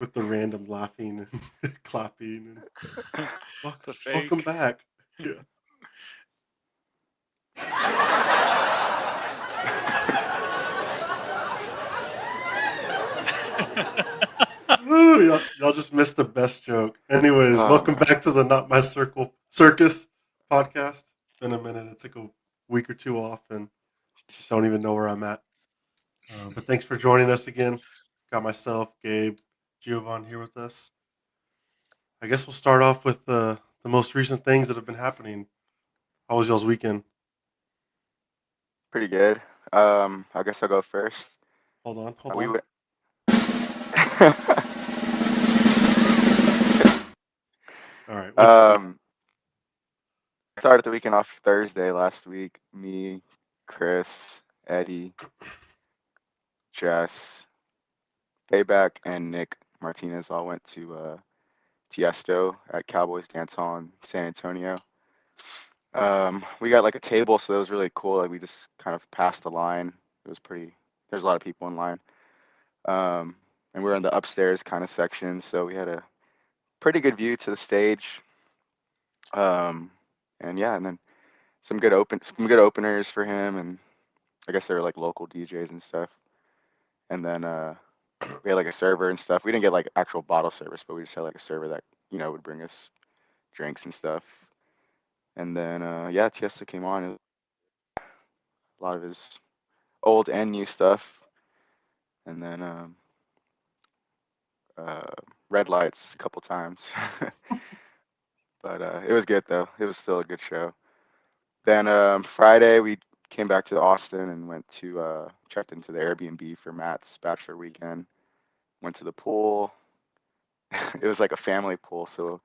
with the random laughing and clapping and The welcome fake. back. Yeah. Ooh, y'all just missed the best joke. Anyways, Oh welcome man. back to the Not My Circle Circus podcast. It's been a minute. I took a week or two off and don't even know where I'm at. But thanks for joining us again. Got myself, Gabe, Giovan here with us. I guess we'll start off with the most recent things that have been happening. How was y'all's weekend? Pretty good. I guess I'll go first. Hold We on. went. All right, what'd you do? um, Started the weekend off Thursday last week. Me, Chris, Eddie, Jess, Payback, and Nick Martinez all went to Tiesto at Cowboys Dance Hall in San Antonio. We got like a table, so that was really cool. Like we just kind of passed the line. It was pretty. There's a lot of people in line. And we were in the upstairs kind of section, so we had a pretty good view to the stage. Um, and yeah, and then some good openers for him, and I guess they were like local DJs and stuff. And then we had like a server and stuff. We didn't get like actual bottle service, but we just had like a server that would bring us drinks and stuff. And then yeah, Tiesto came on, and a lot of his old and new stuff. And then uh, red lights a couple times. But it was good though. It was still a good show. Then Friday we came back to Austin and went to checked into the Airbnb for Matt's bachelor weekend. Went to the pool. It was like a family pool, so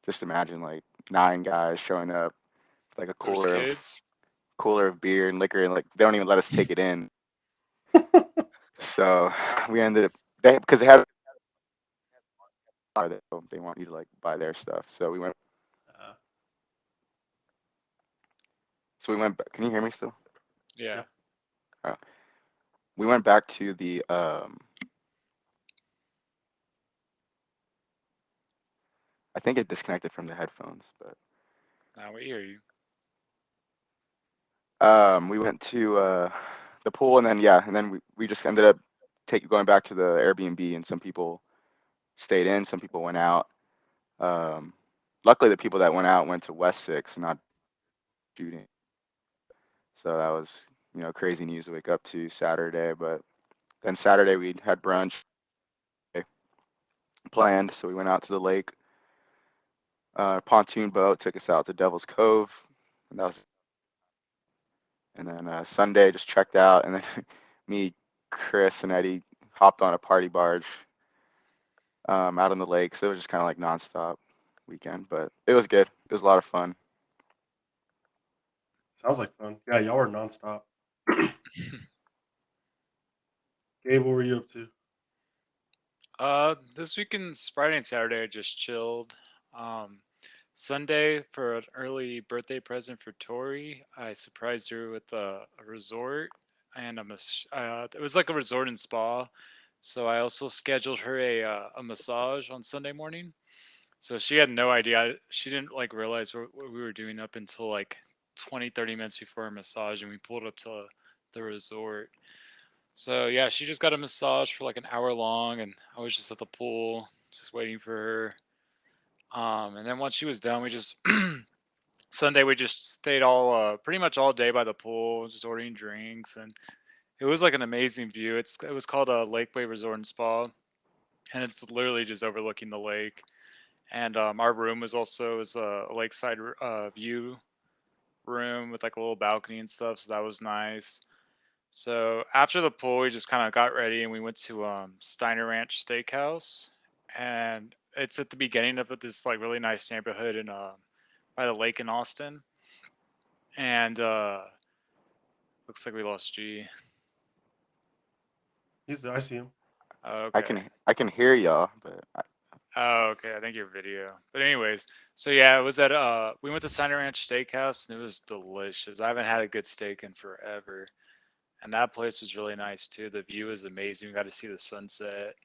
just imagine like 9 guys showing up with like a There's kids. cooler of beer and liquor, and like they don't even let us take it in. So we ended up because they had a bar that they want you to like buy their stuff. Uh, So we went. Can you hear me still? Yeah. yeah. Uh, we went back to the I think it disconnected from the headphones, but Now we hear you. we went to the pool, and then yeah, and then we just ended up going back to the Airbnb, and some people stayed in, some people went out. Um, Luckily, the people that went out went to West Six, not shooting. So that was crazy news to wake up to Saturday. But then Saturday we had brunch planned, so we went out to the lake. Pontoon boat took us out to Devil's Cove, and that was. And then Sunday just checked out, and then me, Chris, and Eddie hopped on a party barge out on the lake. So it was just kind of like nonstop weekend, but it was good. It was a lot of fun. Sounds like fun. Yeah, y'all were nonstop. Gabe, what were you up to? This weekend's Friday and Saturday I just chilled. Um, Sunday for an early birthday present for Tori, I surprised her with a resort and it was like a resort and spa. So I also scheduled her a massage on Sunday morning. So she had no idea. She didn't like realize what we were doing up until like 20, 30 minutes before our massage, and we pulled up to the resort. So yeah, she just got a massage for like an hour long, and I was just at the pool, just waiting for her. And then once she was done, we just Sunday we just stayed all pretty much all day by the pool, just ordering drinks, and it was like an amazing view. It was called a Lakeway Resort and Spa, and it's literally just overlooking the lake. And our room was a lakeside view room with like a little balcony and stuff, so that was nice. So after the pool, we just kind of got ready and we went to Steiner Ranch Steakhouse, and it's at the beginning of this like really nice neighborhood in by the lake in Austin. And looks like we lost G. He's there. I see him. Oh, I okay. can hear y'all, but Oh, okay. I think your video. But anyways, so yeah, it was at we went to Steiner Ranch Steakhouse and it was delicious. I haven't had a good steak in forever. And that place was really nice too. The view is amazing. We got to see the sunset.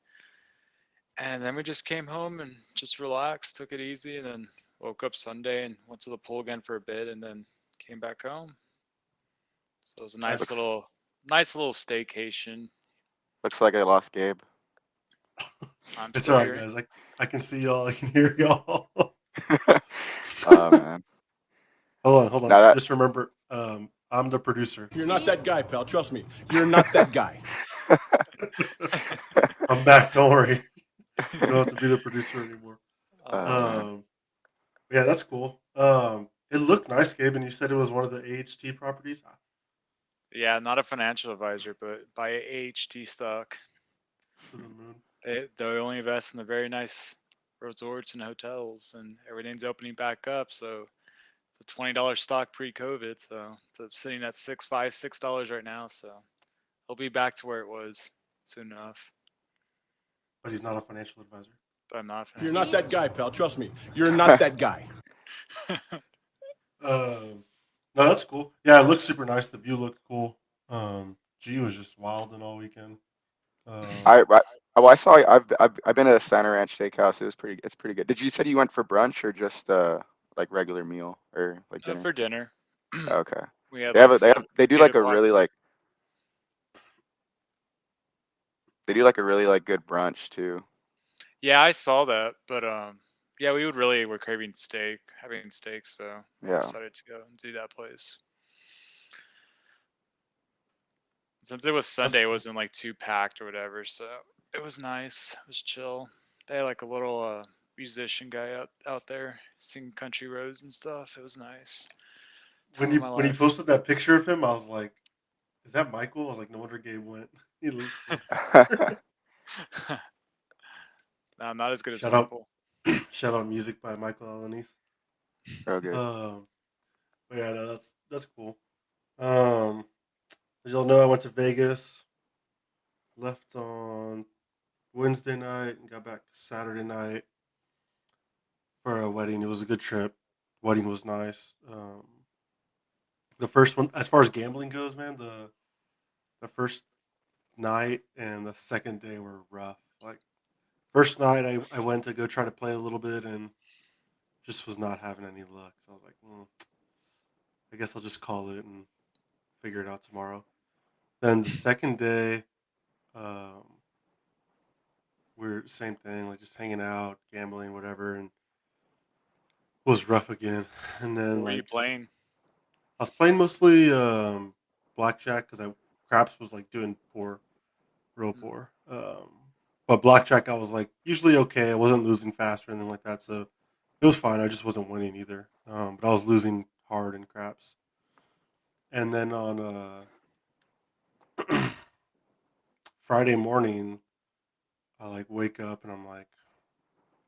And then we just came home and just relaxed, took it easy, and then woke up Sunday and went to the pool again for a bit, and then came back home. So it was a Nice. nice little staycation. Looks like I lost Gabe. I'm It's still all right, here. guys. I can see y'all. I can hear y'all. Oh man. Hold on. Now that Just remember, I'm the producer. You're not that guy, pal. Trust me. You're not that guy. I'm back. Don't worry. You don't have to be the producer anymore. man. Um, yeah, that's cool. It looked nice, Gabe, and you said it was one of the AHT properties. Yeah, not a financial advisor, but by AHT stock. To the moon. They only invest in the very nice resorts and hotels, and everything's opening back up. So it's a $20 stock pre-COVID. So it's sitting at $6 right now. So it'll be back to where it was soon enough. But he's not a financial advisor. But I'm not. You're not that guy, pal. Trust me. You're not that guy. No, that's cool. Yeah, it looks super nice. The view looked cool. G was just wilding all weekend. I saw. I've been at a Center Ranch Steakhouse. It's pretty good. Did you said you went for brunch or just like regular meal or like dinner? For dinner. Okay. We had They have like they do 8 like a o'clock. really like they do like a really like good brunch too. Yeah, I saw that, but yeah, we're craving steak, having steak, so Yeah. decided to go and do that place. Since it was Sunday, it wasn't like too packed or whatever, so it was nice. It was chill. They had like a little musician guy out there singing country roads and stuff. It was nice. Time of my When you life. posted that picture of him, I was like, "Is that Michael?" I was like, "No wonder Gabe went." He looks cool. No, I'm not as good as Shout out, Michael. shout out, music by Michael Alanis. Real good. But yeah, no, that's cool. As y'all know, I went to Vegas, left on Wednesday night, and got back Saturday night for a wedding. It was a good trip. Wedding was nice. The first one, as far as gambling goes, man, the first night and the second day were rough. Like first night, I went to go try to play a little bit and just was not having any luck. So I was like, I guess I'll just call it and figure it out tomorrow. Then the second day, um, we're same thing, like just hanging out, gambling, whatever, and it was rough again. And What then were you like playing? I was playing mostly blackjack because I craps was like doing poor, real Mm. poor. But blackjack I was like usually okay. I wasn't losing fast or anything like that, so it was fine. I just wasn't winning either. But I was losing hard in craps. And then on Friday morning, I like wake up and I'm like,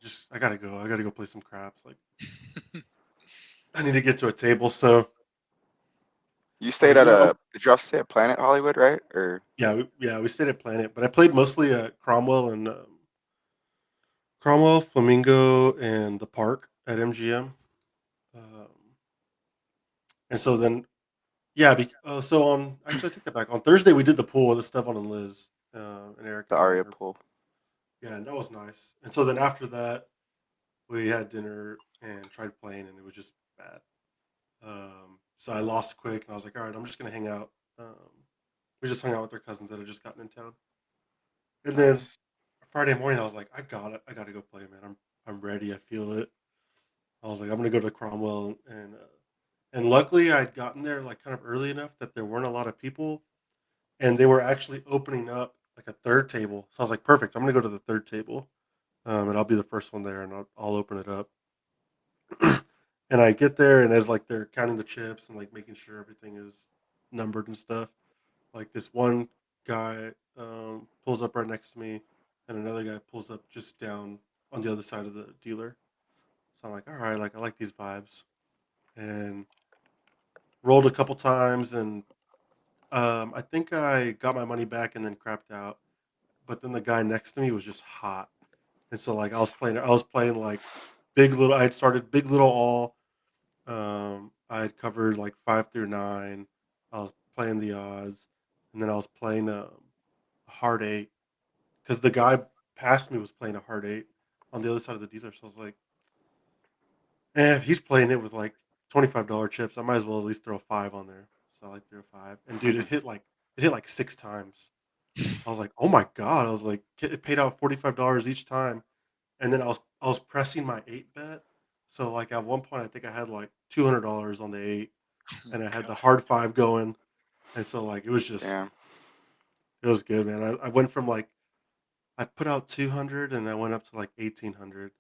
just I gotta go. I gotta go play some craps. Like I need to get to a table. So You I was stayed like, at you know, did y'all stay at Planet Hollywood, right? Or we stayed at Planet, but I played mostly at Cromwell and Cromwell, Flamingo, and the park at MGM. Um, and so then, yeah, so on actually I take that back. On Thursday we did the pool with Stephon and Liz and Eric the and Aria her. pool? Yeah, and that was nice. And so then after that we had dinner and tried playing, and it was just bad. So I lost quick, and I was like, all right, I'm just gonna hang out. We just hung out with their cousins that had just gotten in town. And then Nice. Friday morning, I was like, I got it. I got to go play, man. I'm ready. I feel it. I was like, I'm gonna go to Cromwell, and luckily I'd gotten there like kind of early enough that there weren't a lot of people, and they were actually opening up like a third table. So I was like, perfect. I'm gonna go to the third table, and I'll be the first one there, and I'll open it up. And I get there, and as like they're counting the chips and like making sure everything is numbered and stuff, like this one guy pulls up right next to me, and another guy pulls up just down on the other side of the dealer. So I'm like, all right, like I like these vibes, and rolled a couple times, and I think I got my money back and then crapped out. But then the guy next to me was just hot, and so like I was playing like big little. I had started big little all. I had covered like 5 through 9. I was playing the odds, and then I was playing a hard eight because the guy past me was playing a hard 8 on the other side of the dealer. So I was like, if he's playing it with like $25 chips, I might as well at least throw 5 on there. So I like threw 5, and dude, it hit like 6 times. I was like, oh my god! I was like, it paid out $45 each time, and then I was pressing my 8 bet. So like at one point, I think I had like $200 on the 8, and I had the hard 5 going, and so like it was just Damn. it was good, man. I went from like I put out 200, and I went up to like 1,800.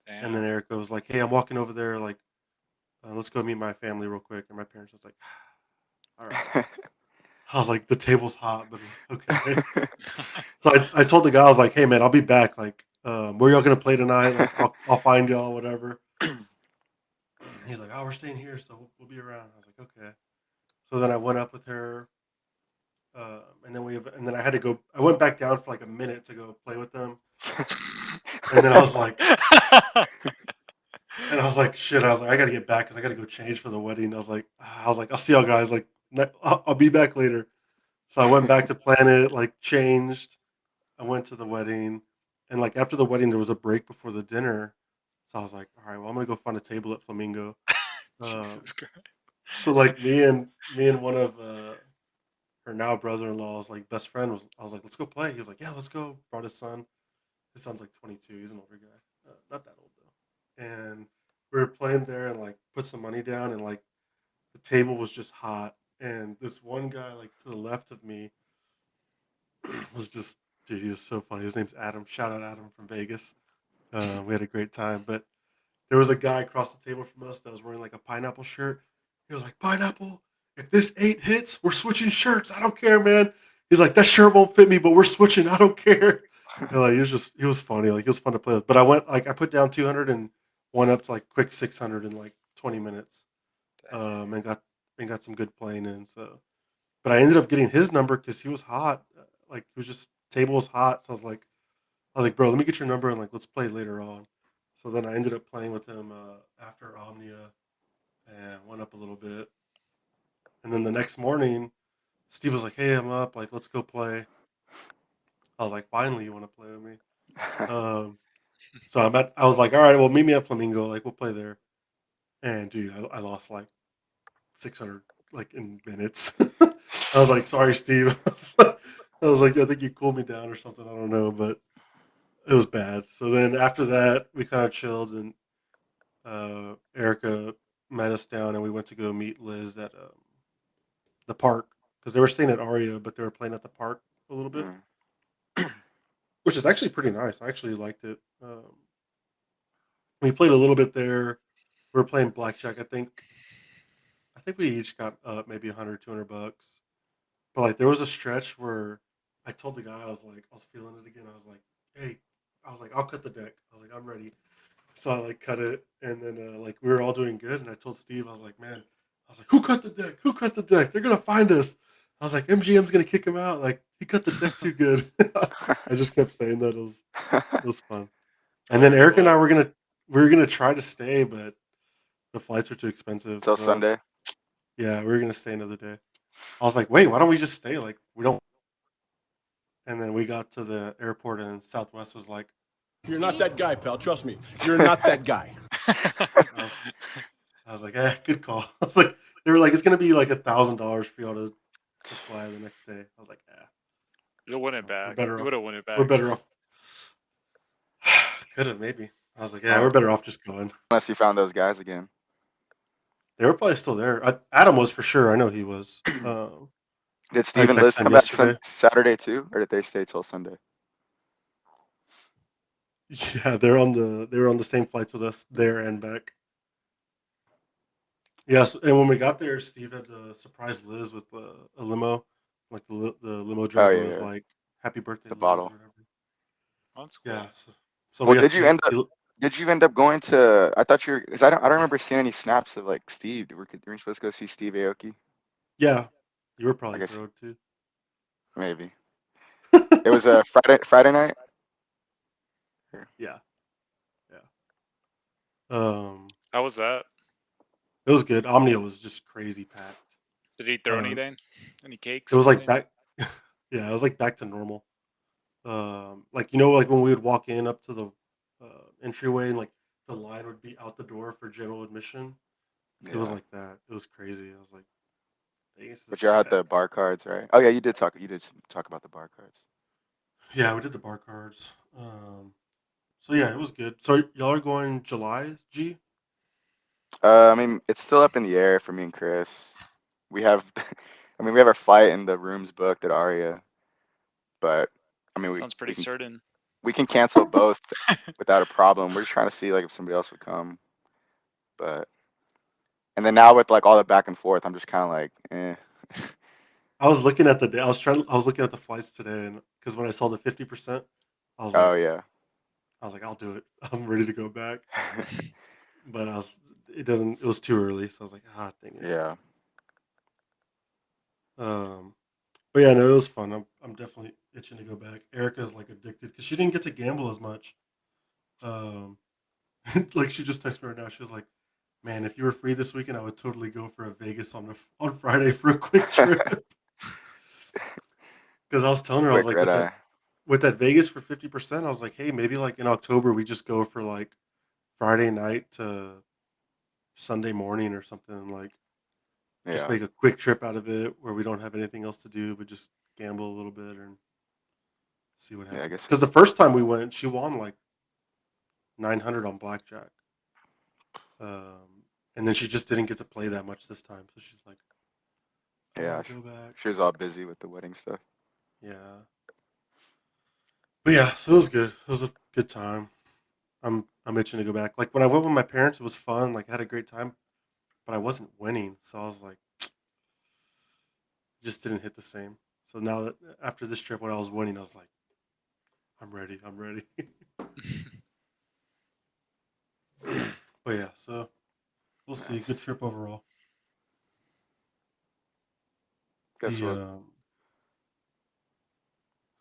And then Damn. Erica was like, "Hey, I'm walking over there. Like, let's go meet my family real quick." And my parents was like, "All right." I was like, "The table's hot, but okay." So I told the guy, I was like, "Hey, man, I'll be back. Like, where y'all gonna play tonight? Like, I'll find y'all, whatever." He's like, "Oh, we're staying here, so we'll be around." I was like, "Okay." So then I went up with her, and then I had to go. I went back down for like a minute to go play with them, and then I was like, "Shit!" I was like, "I gotta get back because I gotta go change for the wedding." I'll see y'all guys. Like, I'll be back later. So I went back to Planet, like, changed. I went to the wedding, and like after the wedding, there was a break before the dinner. So I was like, "All right, well, I'm gonna go find a table at Flamingo." Jesus Um, Christ. so like me and one of her now brother-in-law's like best friend I was like, "Let's go play." He was like, "Yeah, let's go." Brought his son. His son's like 22. He's an older guy, not that old though. And we were playing there and like put some money down, and like the table was just hot. And this one guy like to the left of me was just, dude, he was so funny. His name's Adam. Shout out Adam from Vegas. We had a great time. But there was a guy across the table from us that was wearing like a pineapple shirt. He was like, "Pineapple, if this 8 hits, we're switching shirts. I don't care, man." He's like, "That shirt won't fit me, but we're switching. I don't care." And like he was funny. Like, he was fun to play with. But I put down 200 and went up to like quick 600 in like 20 minutes. And got some good playing in. So, but I ended up getting his number because he was hot. Like, he was just table was hot. So I was like, "Bro, let me get your number and like let's play later on." So then I ended up playing with him after Omnia and went up a little bit. And then the next morning, Steve was like, "Hey, I'm up. Like, let's go play." I was like, "Finally, you want to play with me?" Um, so I was like, "All right, well, meet me at Flamingo. Like, we'll play there." And dude, I lost like 600 like in minutes. I was like, "Sorry, Steve." I was like, "I think you cooled me down or something. I don't know, but it was bad." So then after that, we kind of chilled, and Erica met us down, and we went to go meet Liz at the park because they were staying at Aria, but they were playing at the park a little bit, Mm. which is actually pretty nice. I actually liked it. We played a little bit there. We were playing blackjack. I think we each got maybe 100, $200. But like there was a stretch where I told the guy, I was feeling it again. I was like, "Hey," I was like, "I'll cut the deck." I was like, "I'm ready." So I like cut it, and then like we were all doing good, and I told Steve, I was like, "Man," I was like, "Who cut the deck? Who cut the deck? They're gonna find us." I was like, "MGM's gonna kick him out. Like, he cut the deck too good." I just kept saying that. It was fun. And then Oh, Eric and I well, we were gonna try to stay, but the flights were too expensive. Till So Sunday. yeah, we were gonna stay another day. I was like, "Wait, why don't we just stay? Like, we don't." And then we got to the airport, and Southwest was like, You're not that guy, pal. Trust me. You're not that guy. I was, I was like, good call. I was like, they were like, "It's gonna be like $1,000 for y'all to fly the next day." I was like, you'll win it no, we're back. better You off. would have won it We're back. better off. Could have maybe. I was like, "Yeah, Well, we're better off just going." unless you found those guys again. They were probably still there. Adam was for sure. I know he was. Did I Steve and Liz texted him come back yesterday. Saturday too, or did they stay till Sunday? Yeah, they were on the same flights with us there and back. Yes, and when we got there, Steve had to surprise Liz with a limo. Like the limo Oh driver yeah, was yeah, like, "Happy birthday, the Liz," or bottle. whatever. That's Yeah. cool. So Well, we got he did you end up going to? I thought you were, because I don't remember seeing any snaps of like Steve. Were you supposed to go see Steve Aoki? yeah, you were I probably guess thrilled too. maybe it was a Friday night. Or- Yeah, yeah. Um, How was that? it was good. Omnia was just crazy packed. Did he throw Um, anything? Any it cakes or was like anything? back, yeah, it was like back to normal. Like, you know, like when we would walk in up to the entryway and like the line would be out the door for general admission. It was Yeah. like that. It was crazy. I was like, Vegas is But you had bad. the bar cards, right? Oh yeah, you did talk. You did talk about the bar cards. Yeah, we did the bar cards. So yeah, it was good. So y'all are going July, G? I mean, it's still up in the air for me and Chris. We have, I mean, we have our flight and the rooms booked at Aria, but I mean, Sounds pretty certain. we can cancel both without a problem. We're just trying to see like if somebody else would come, but and then now with like all the back and forth, I'm just kind of like, eh. I was looking at the day. I was looking at the flights today, and because when I saw the 50%, I was Oh like, yeah. I'll do it. I'm ready to go back. But it doesn't. It was too early, so I was like, dang it. Yeah. Um, but yeah, no, it was fun. I'm definitely itching to go back. Erica's like addicted because she didn't get to gamble as much. Um, like she just texted me right now. She was like, "Man, if you were free this weekend, I would totally go for a Vegas on Friday for a quick trip." Because I was telling her, I was Quick like, red eye. with that Vegas for 50%, I was like, hey, maybe like in October we just go for like Friday night to Sunday morning or something. Like just Yeah. make a quick trip out of it where we don't have anything else to do, but just gamble a little bit and see what Yeah, I happens. guess. Because the first time we went, she won like 900 on blackjack. And then she just didn't get to play that much this time. So she's like, I Yeah. want to go back. She was all busy with the wedding stuff. Yeah. But yeah, so it was good. It was a good time. I'm itching to go back. Like when I went with my parents, it was fun. Like I had a great time, but I wasn't winning. So I was like, just didn't hit the same. So now that after this trip, when I was winning, I was like, I'm ready. I'm ready. But yeah, so we'll see. Nice. Good trip overall. Guess The what?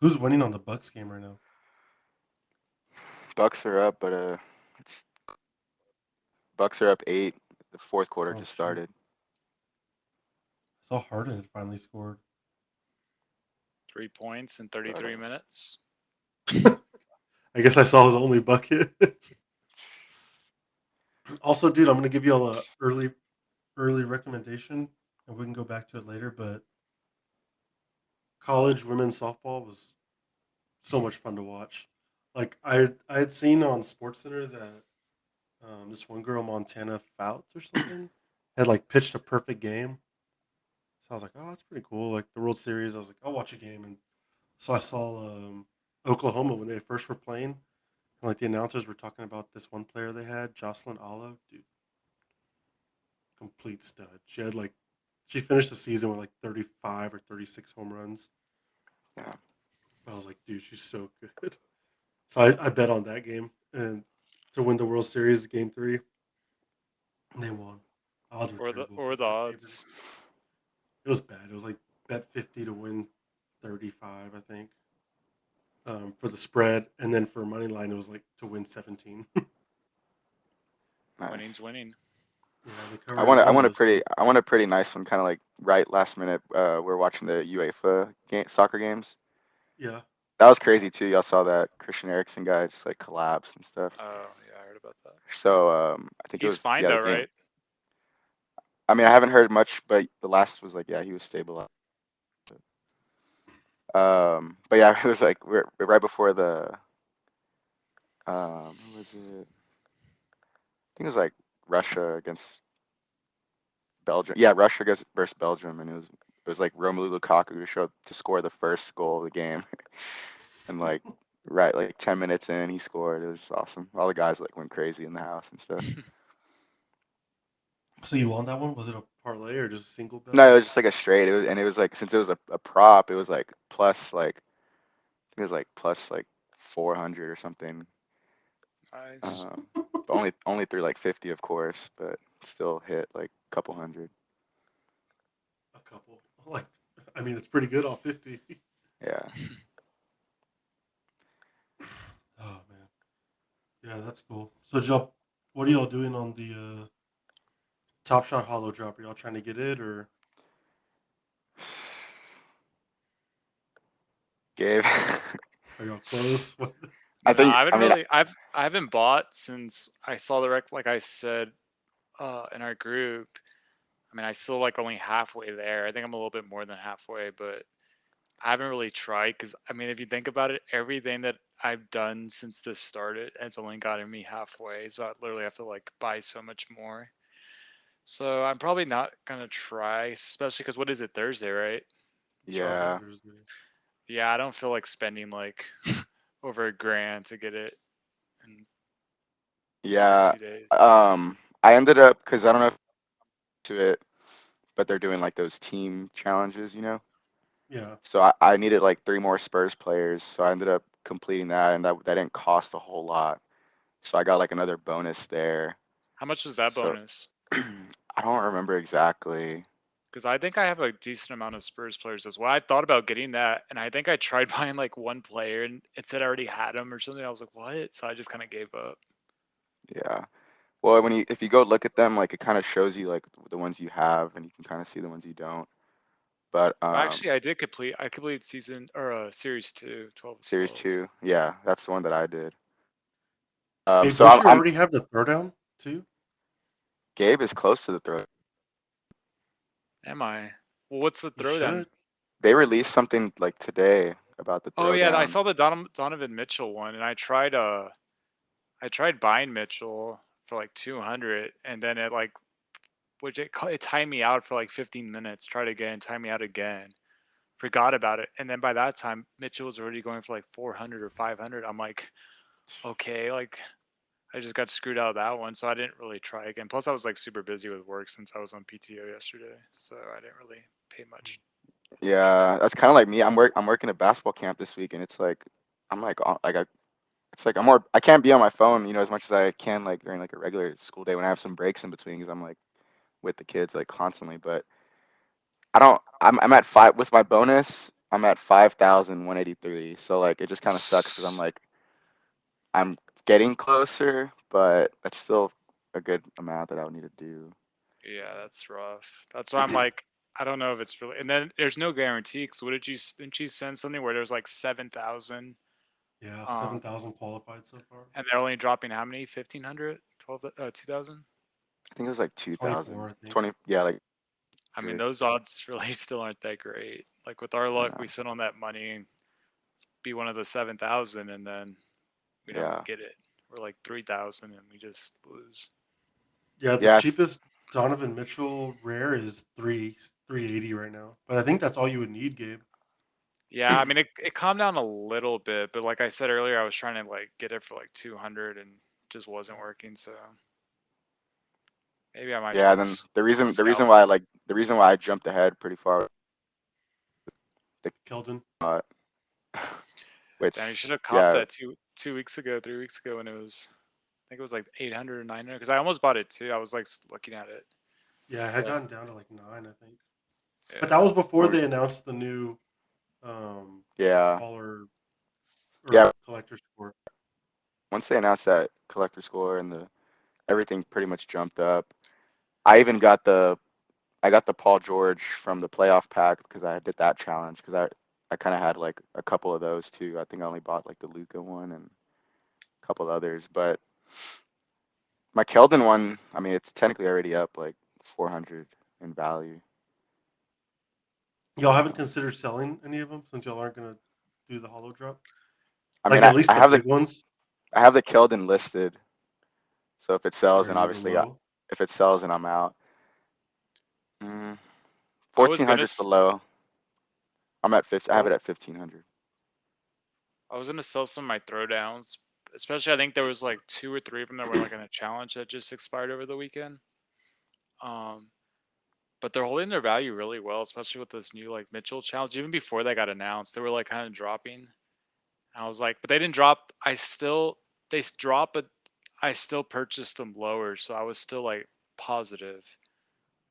Who's winning on the Bucks game right now? Bucks are up, but it's Bucks are up 8. The fourth quarter Oh just shoot! started. I saw Harden had finally scored. 3 points in But 33 minutes. I guess I saw his only bucket. Also, dude, I'm gonna give you all a early recommendation, and we can go back to it later. But college women's softball was so much fun to watch. Like I had seen on SportsCenter that this one girl, Montana Fouts or something, had like pitched a perfect game. So I was like, oh, that's pretty cool. Like the World Series, I was like, I'll watch a game. And so I saw Oklahoma when they first were playing. And like the announcers were talking about this one player they had, Jocelyn Alo, dude, complete stud. She finished the season with like 35 or 36 home runs. yeah, I was like, dude, she's so good. So I bet on that game and to win the World Series, Game 3, and they won. Odds were terrible Or because the they were favored. odds. It was bad. It was like bet 50 to win 35, I think, for the spread, and then for money line, it was like to win 17. Winning's nice. winning. Yeah, they covered one I of want a those pretty too. I want a pretty nice one, kind of like right last minute. We're watching the UEFA soccer games. Yeah, That was crazy too. Y'all saw that Christian Eriksen guy just like collapse and stuff. Oh, yeah, I heard about that. So I think it He's was fine yeah the though, game. right? I mean I haven't heard much, but the last was like yeah he was stable. But yeah it was like we're right before the what was it? I think it was like Russia against Belgium. Yeah, Russia against versus Belgium, and it was like Romelu Lukaku to score the first goal of the game, and like right like 10 minutes in he scored. It was just awesome. All the guys like went crazy in the house and stuff. so you won that one? Was it a parlay or just a single bet? No, it Or was just like a straight. It was like since it was a prop, it was like plus like I think it was like plus like 400 or something. Nice. But only through like 50 of course, but still hit like a couple hundred. a couple? Like, I mean, it's pretty good off 50. Yeah. Oh man, yeah, that's cool. So, Joe, what are y'all doing on the Top Shot Hollow Drop? Are y'all trying to get it or? Gabe Are you close? I No, think. I haven't I mean, really. I haven't bought since I saw the rec. Like I said, in our group. I mean, I still like only halfway there. I think I'm a little bit more than halfway, but I haven't really tried because I mean, if you think about it, everything that I've done since this started has only gotten me halfway. So I literally have to like buy so much more. So I'm probably not gonna try, especially because what is it, Thursday, right? Sharpen yeah, Thursday. Yeah, I don't feel like spending like over $1,000 to get it in less than yeah. 2 days. I ended up because I don't know if to it, but they're doing like those team challenges, you know. Yeah. So I needed like 3 more Spurs players, so I ended up completing that, and that didn't cost a whole lot. So I got like another bonus there. How much was that So bonus? I don't remember exactly. Because I think I have a decent amount of Spurs players as well. I thought about getting that, and I think I tried buying like one player, and it said I already had him or something. I was like, what? So I just kind of gave up. Yeah. Well, if you go look at them, like it kind of shows you like the ones you have, and you can kind of see the ones you don't. But Well, actually, I did complete. I completed season or series two, 12 of series 12. 2, yeah, that's the one that I did. Gabe, So don't you I'm already have the throwdown too? Gabe is close to the throw. Am I? Well, what's the You throwdown? should. They released something like today about the Oh yeah, I throwdown. saw the Donovan Mitchell one, and I tried buying Mitchell for like 200, and then it like it timed me out for like 15 minutes. Tried again, timed me out again. Forgot about it, and then by that time Mitchell was already going for like 400 or 500. I'm like, okay, like I just got screwed out of that one, so I didn't really try again. Plus, I was like super busy with work since I was on PTO yesterday, so I didn't really pay much attention to Yeah, it. that's kind of like me. I'm working a basketball camp this week, and it's like I'm like it's like I can't be on my phone, you know, as much as I can like during like a regular school day when I have some breaks in between because I'm like with the kids like constantly. But I don't. I'm at five with my bonus. I'm at 5,183. So like it just kind of sucks because I'm like I'm getting closer, but that's still a good amount that I would need to do. Yeah, that's rough. That's why I'm like, I don't know if it's really. And then there's no guarantee. Cause what didn't you send something where there's like 7,000, Yeah, um, 7,000 qualified so far. and they're only dropping how many? 1,500, 12, 2,000. I think it was like 2,000, 24, I think. 20. Yeah, like I mean, good. those odds really still aren't that great. Like with our I luck, we know. spend on that money and be one of the 7,000, and then we don't Yeah, get it. We're like 3,000, and we just lose. Yeah, the yeah, cheapest Donovan Mitchell rare is 380 right now. But I think that's all you would need, Gabe. Yeah, I mean, it calmed down a little bit, but like I said earlier, I was trying to like get it for like 200 and just wasn't working. So maybe I might try yeah. to Then the reason scalp why it. like the reason why I jumped ahead pretty far, the Keldon. uh, which Damn, you should have copped yeah, that 2 weeks ago, 3 weeks ago when it was, I think it was like 800 or 900. Because I almost bought it too. I was like looking at it, Yeah, it had but gotten down to like 9, I think. But that yeah. was before when, they announced the new um, yeah, Baller yeah. or Collector Score. Once they announced that collector score and the everything pretty much jumped up. I even got the Paul George from the playoff pack because I did that challenge because I kind of had like a couple of those too. I think I only bought like the Luca one and a couple others, but my Keldon one, I mean, it's technically already up like 400 in value. Y'all haven't Um, considered selling any of them since y'all aren't going to do the hollow drop? I Like mean, at least the big ones? I have the Keldon listed, so if it sells, Or then even obviously low? if it sells, then I'm out. Mm, I was gonna 1,400 is the low. I'm at 50. I have well, it at 1,500. I was gonna sell some of my throwdowns, especially I think there was like two or three of them that were like in a challenge that just expired over the weekend. Um, but they're holding their value really well, especially with this new like Mitchell challenge. Even before they got announced, they were like kind of dropping. I was like, but they didn't drop. Dropped, but I still purchased them lower, so I was still like positive.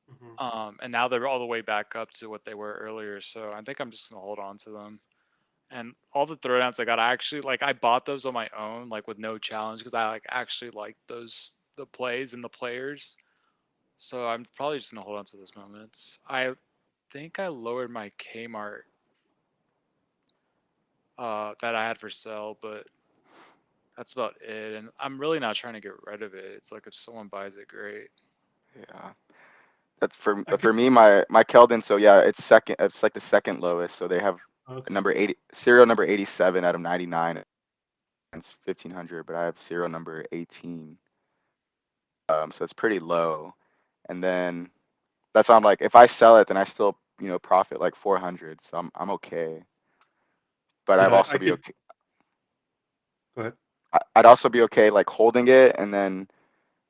Hmm. And now they're all the way back up to what they were earlier. So I think I'm just gonna hold on to them. And all the throwdowns I got, I actually like I bought those on my own, like with no challenge, because I like actually like the plays and the players. So I'm probably just gonna hold on to those moments. I think I lowered my Kmart that I had for sale, but that's about it. And I'm really not trying to get rid of it. It's like if someone buys it, great. Yeah. That's I for could. me, my Keldon. So yeah, it's second. It's like the second lowest. So they have Okay. number 80, serial number 87 out of 99. It's 1500, but I have serial number 18. So it's pretty low. And then that's why I'm like, if I sell it, then I still profit like 400. So I'm okay. But I'd Yeah, also I be could. okay. Go ahead. I'd also be okay like holding it, and then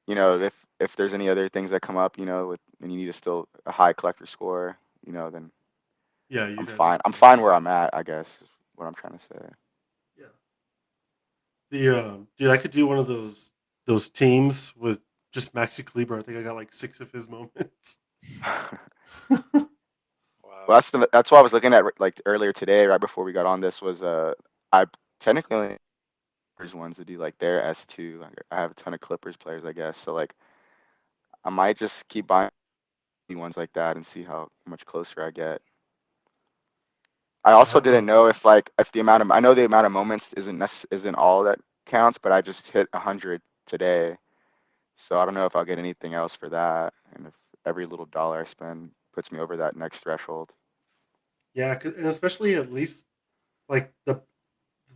if there's any other things that come up, with and you need a still a high collector score, then Yeah, I'm you'd have fine. to I'm take fine it. where I'm at, I guess, is what I'm trying to say. Yeah. Dude, I could do one of those teams with just Maxi Kleber. I think I got like 6 of his moments. Wow. Well, that's what I was looking at like earlier today, right before we got on this was I technically only Clippers ones to do like their S2. Like, I have a ton of Clippers players, I guess. So like I might just keep buying ones like that and see how much closer I get. I I also have didn't know if the amount of I know the amount of moments isn't all that counts, but I just hit 100 today, so I don't know if I'll get anything else for that, and if every little dollar I spend puts me over that next threshold. yeah, and especially at least like the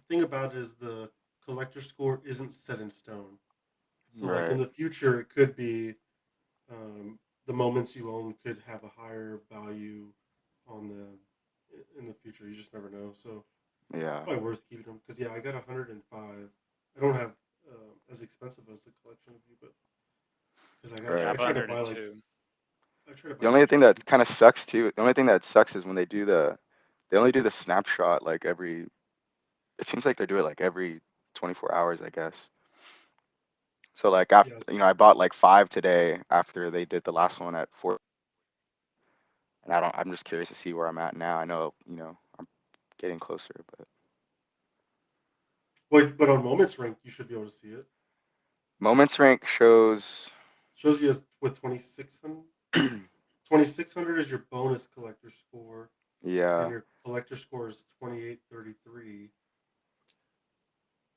thing about it is the collector score isn't set in stone. So like in Right. the future, it could be the moments you own could have a higher value on the in the future. You just never know. So Yeah. probably worth keeping them because yeah, I got 105. I don't have as expensive as the collection of you, but because Yeah, I Right. have I try to buy like 102. I try to The buy only thing that guaranteed. kind of sucks too. The only thing that sucks is when they only do the snapshot like every. It seems like they do it like every 24 hours, I guess. So like after Yes. I bought like 5 today after they did the last one at 4. And I'm just curious to see where I'm at now. I know, I'm getting closer, but But on Moments Rank, you should be able to see it. moments rank shows Shows you as with 2600. 2600 is your bonus collector score, and yeah. your collector score is 2833.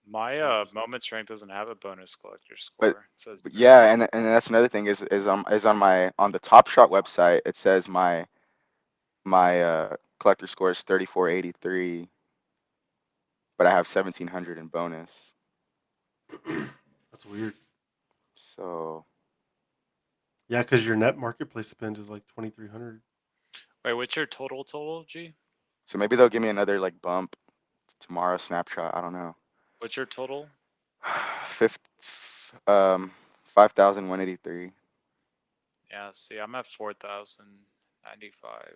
My Let me just moment strength doesn't have a bonus collector But score. It says but zero. yeah, and that's another thing is on the Top Shot website, it says my collector score is 3483, but I have 1700 in bonus. That's weird. So Yeah, because your net marketplace spend is like 2300. Wait, what's your total, G? so maybe they'll give me another like bump tomorrow snapshot. I don't know. What's your total? Fifth 5183. Yeah, see, I'm at 4,095.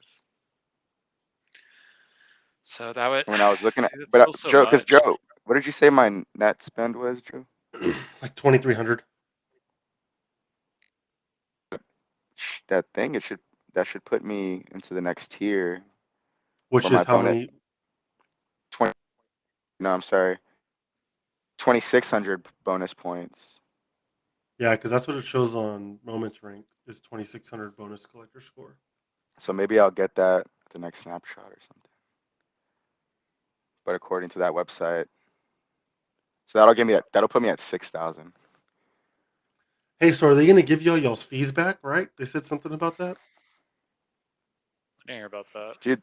So that would When I was looking at, see, that's but still so Joe, because much. Joe, what did you say my net spend was, Joe? Like 2300, That thing, that should put me into the next tier which for my is how bonus. many? 20, no, I'm sorry, 2600 bonus points. Yeah, because that's what it shows on Moments Rank is 2600 bonus collector score. So maybe I'll get that at the next snapshot or something. But according to that website, so that'll put me at 6,000. Hey, so are they going to give y'all's fees back, right? They said something about that. I didn't hear about that. Dude,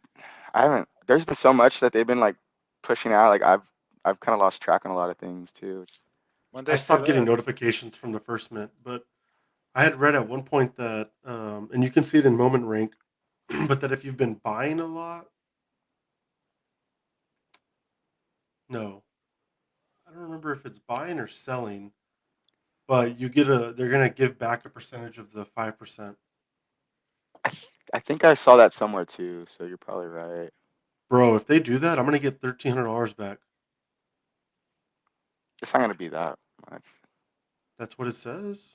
I haven't. There's been so much that they've been like pushing out. Like I've kind of lost track on a lot of things too. When I they say stopped getting that? notifications from the first mint, but I had read at one point that, and you can see it in Moment Rank, but that if you've been buying a lot, no, I don't remember if it's buying or selling, but they're gonna give back a percentage of the 5%. I think I saw that somewhere too. So you're probably right. Bro, if they do that, I'm gonna get $1,300 back. It's not gonna be that much. That's what it says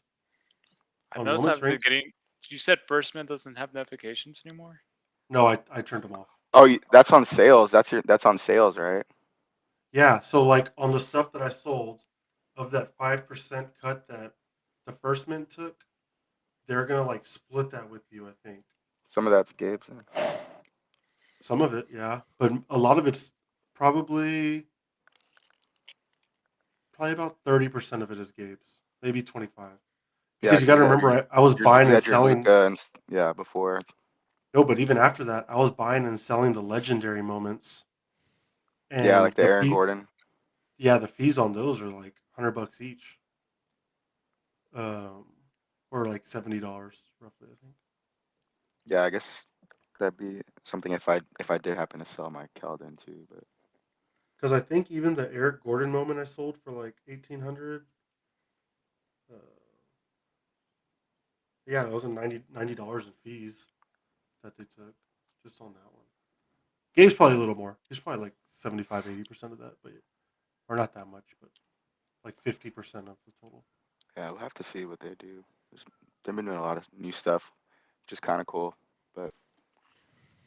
I on noticed Moments I've been Rank. getting. You said First Mint doesn't have notifications anymore? No, I turned them off. Oh, that's on sales. That's on sales, right? Yeah, so like on the stuff that I sold, of that 5% cut that the first mint took, they're gonna like split that with you. I think Some of that's Gabe's. some of it, yeah, but a lot of it's probably about 30% of it is Gabe's, maybe 25. Yeah, Because you got to you had remember, I was buying you and had your selling. Luca and yeah before. No, but even after that, I was buying and selling the legendary moments, Yeah, and like the Aaron Gordon. the fees on those are like $100 each, um, or like $70 roughly, I think. Yeah, I guess that'd be something if I did happen to sell my Keldon too, but Because I think even the Eric Gordon moment I sold for like 1,800. Uh, yeah, that was a $90 in fees that they took just on that one. Gabe's probably a little more. He's probably like 75-80% of that, but or not that much, but like 50% of the total. yeah, we'll have to see what they do. They've been doing a lot of new stuff, which is kind of cool. But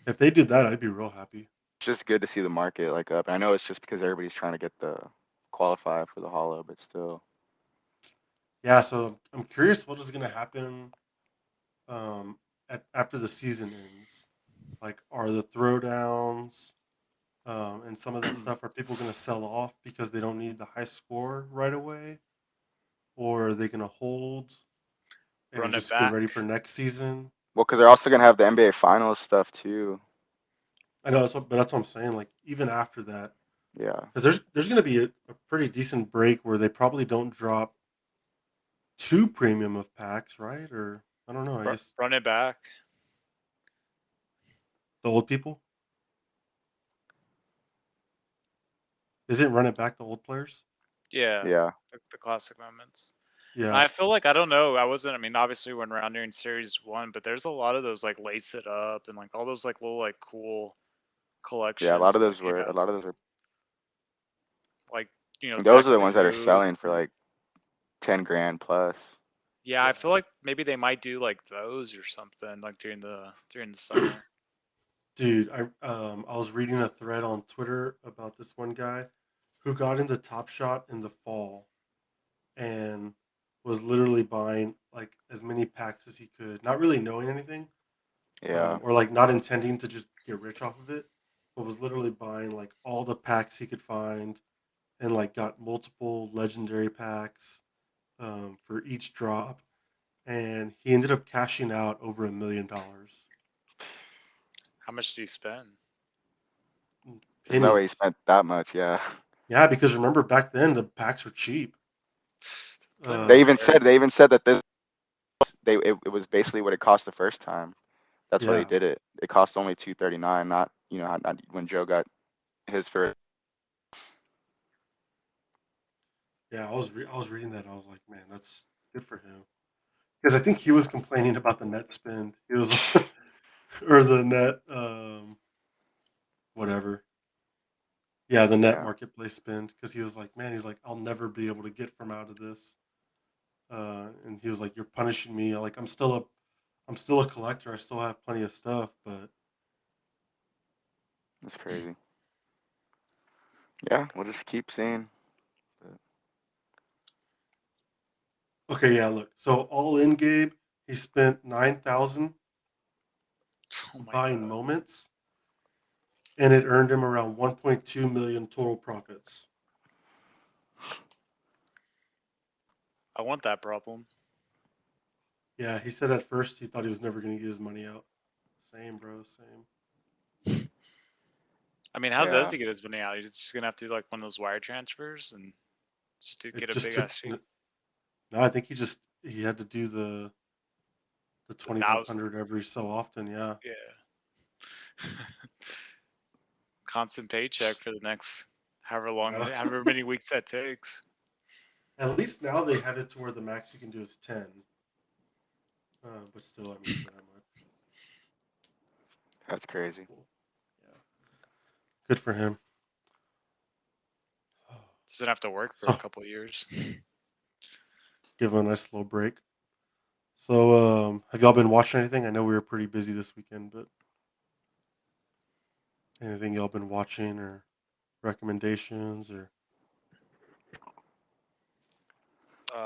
If they did that, I'd be real happy. it's just good to see the market like up. I know it's just because everybody's trying to get the qualify for the hollow, but still. Yeah, so I'm curious what is going to happen after the season ends. Like, are the throwdowns and some of that stuff, are people going to sell off because they don't need the high score right away? Or are they going to hold and Run it just get back. ready for next season? Well, because they're also gonna have the NBA Finals stuff too. I know, but that's what I'm saying. Like, even after that, Yeah. because there's going to be a pretty decent break where they probably don't drop two premium of packs, right? Or I don't know. I guess Run it back. the old people. Isn't run it back the old players? Yeah. Yeah. The classic moments. Yeah. I feel like I don't know. I mean, obviously we're around here in Series 1, but there's a lot of those like lace it up and like all those like little like cool collections. Yeah, a lot of that those came were. out. A lot of those are. Like Those Deck are the the ones that are Groove. selling for like 10 grand plus. Yeah, I feel like maybe they might do like those or something like during the summer. Dude, I was reading a thread on Twitter about this one guy who got into Top Shot in the fall and was literally buying like as many packs as he could, not really knowing anything, Yeah. or like not intending to just get rich off of it, but was literally buying like all the packs he could find and like got multiple legendary packs for each drop, and he ended up cashing out over $1 million. How much did he spend? There's no way he Pennies. spent that much. Yeah. Yeah, because remember back then the packs were cheap. It's not They even even fair. said that it was basically what it cost the first time. That's why they Yeah, did it. It cost only 239, not not when Joe got his first. yeah. I was reading that. And I was like, man, that's good for him. Because I think he was complaining about the net spend. He was, or the net, whatever. Yeah, the net Yeah, marketplace spend. Because he was like, man, he's like, I'll never be able to get from out of this. And he was like, you're punishing me. Like I'm still a collector. I still have plenty of stuff, but that's crazy. Yeah, we'll just keep seeing. okay, yeah. Look, so all in, Gabe, he spent 9,000 Oh my buying god. moments, and it earned him around 1.2 million total profits. I want that problem. Yeah, he said at first he thought he was never going to get his money out. Same, bro, same. I mean, how does Yeah, he get his money out? He's just gonna have to do like one of those wire transfers and just to It get a just big took. ass fee. No, I think he had to do the The 1,000. 2,500 every so often. Yeah. Yeah. Constant paycheck for the next Yeah. however many weeks that takes. At least now they have it to where the max you can do is 10. But still, I mean, for that much, that's that's crazy. cool. Yeah. Good for him. Doesn't have to work for a So couple of years. give him a nice little break. So, have y'all been watching anything? I know we were pretty busy this weekend, but anything y'all been watching or recommendations or?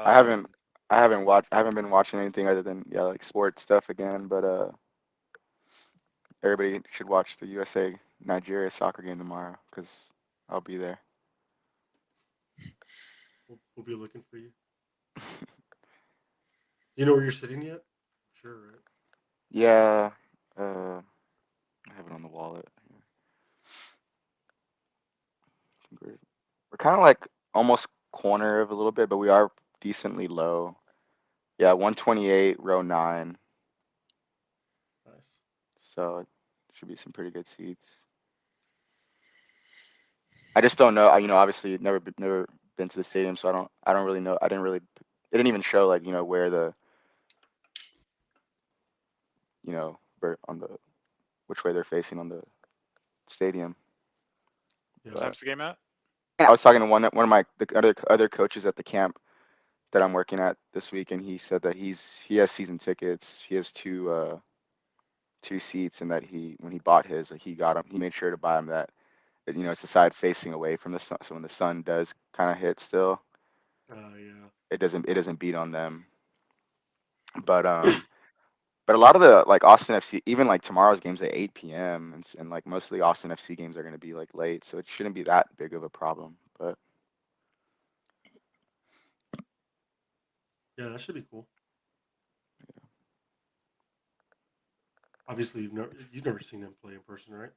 I haven't Um, I haven't been watching anything other than like sports stuff again, but everybody should watch the USA Nigeria soccer game tomorrow because I'll be there. We'll be looking for you. Do you know where you're sitting yet? Sure, right? Yeah. I have it on the wallet. I think we're kind of like almost corner of a little bit, but we are decently low. Yeah, 128, row 9. Nice. So it should be some pretty good seats. I just don't know. Obviously never been to the stadium, so I don't really know. It didn't even show like where the on the which way they're facing on the stadium. Yeah. What time's the game at? I was talking to one of my the other coaches at the camp that I'm working at this week, and he said that he has season tickets. He has two seats, and that when he bought his, he made sure to buy him that. It's the side facing away from the sun, so when the sun does kind of hit still, Yeah. it doesn't beat on them. But a lot of the like Austin FC, even like tomorrow's games at 8 p.m. and like most of the Austin FC games are going to be like late, so it shouldn't be that big of a problem. But Yeah, that should be cool. Obviously, you've never seen them play in person, right?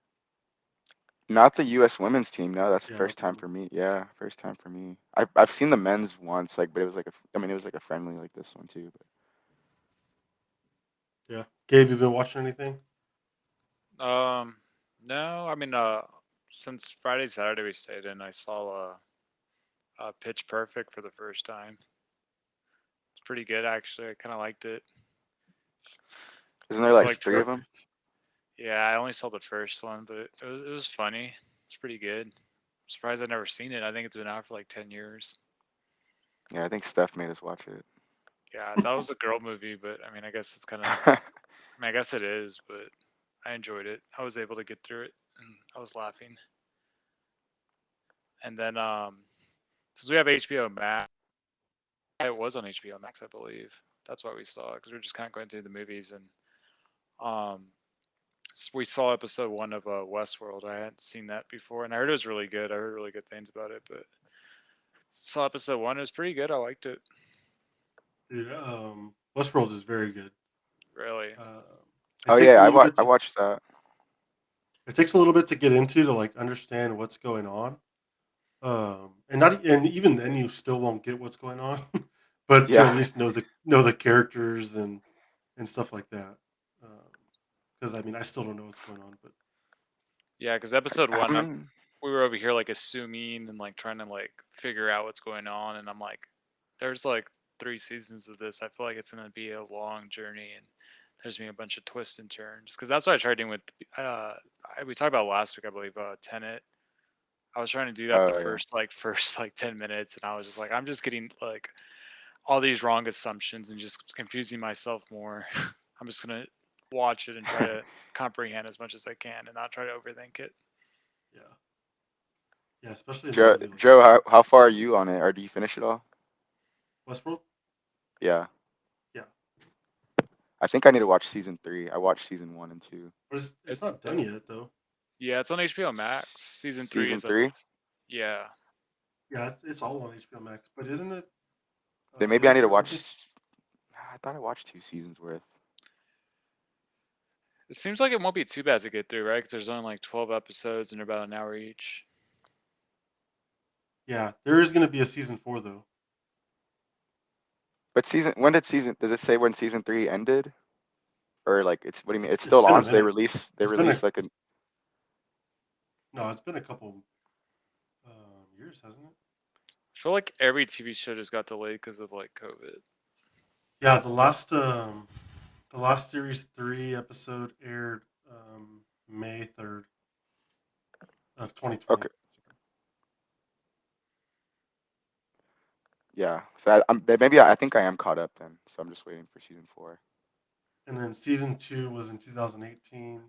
not the U.S. women's team. No, that's the Yeah, first not the time for me. Yeah, first time for me. I've seen the men's once, like, but it was like it was like a friendly like this one too. But Yeah. Gabe, you been watching anything? No. I mean, since Friday, Saturday we stayed in, I saw Pitch Perfect for the first time. It's pretty good, actually. I kind of liked it. isn't there I feel like like three of them? Yeah, I only saw the first one, but it was funny. It's pretty good. I'm surprised I've never seen it. I think it's been out for like 10 years. Yeah, I think Steph made us watch it. Yeah, I thought it was a girl movie, but I mean, I guess it's kind of. I mean, I guess it is, but I enjoyed it. I was able to get through it, and I was laughing. And then, since we have HBO Max, it was on HBO Max, I believe. That's why we saw it because we were just kind of going through the movies, and um, we saw episode 1 of Westworld. I hadn't seen that before, and I heard it was really good. I heard really good things about it, but saw episode 1. It was pretty good. I liked it. Dude, Westworld is very good. Really. It Oh takes yeah, a little bit I to watched that. it takes a little bit to get into to like understand what's going on. And even then you still won't get what's going on. But to at Yeah. least know the characters and stuff like that. Because I mean I still don't know what's going on, but Yeah, because episode How 1, many? we were over here like assuming and like trying to like figure out what's going on, and I'm like, there's like 3 seasons of this. I feel like it's gonna be a long journey, and there's gonna be a bunch of twists and turns. Because that's what I tried doing with we talked about last week, I believe, Tenet. I was trying to do that the Oh yeah. first 10 minutes, and I was just like, I'm just getting like all these wrong assumptions and just confusing myself more. I'm just gonna watch it and try to comprehend as much as I can and not try to overthink it. yeah. Yeah, especially in a movie like Joe, how far are you on it, or do you finish it all? Westworld. Yeah. Yeah. I think I need to watch season 3. I watched season 1 and 2. But it's not done yet though. Yeah, it's on HBO Max. Season 3 Season is 3? yeah. Yeah, it's all on HBO Max. But isn't it? Then maybe I need to I think watch. I thought I watched 2 seasons worth. It seems like it won't be too bad to get through, right? Because there's only like 12 episodes and they're about an hour each. yeah, there is going to be a season 4 though. But does it say when season 3 ended? Or like what do you mean? It's It's still been a on, so they minute. release It's been like a no, it's been a couple years, hasn't it? I feel like every TV show just got delayed because of like COVID. Yeah, the last series 3 episode aired May 3rd of 2020. Okay. Yeah. So I think I am caught up then. So I'm just waiting for season 4. And then season 2 was in 2018,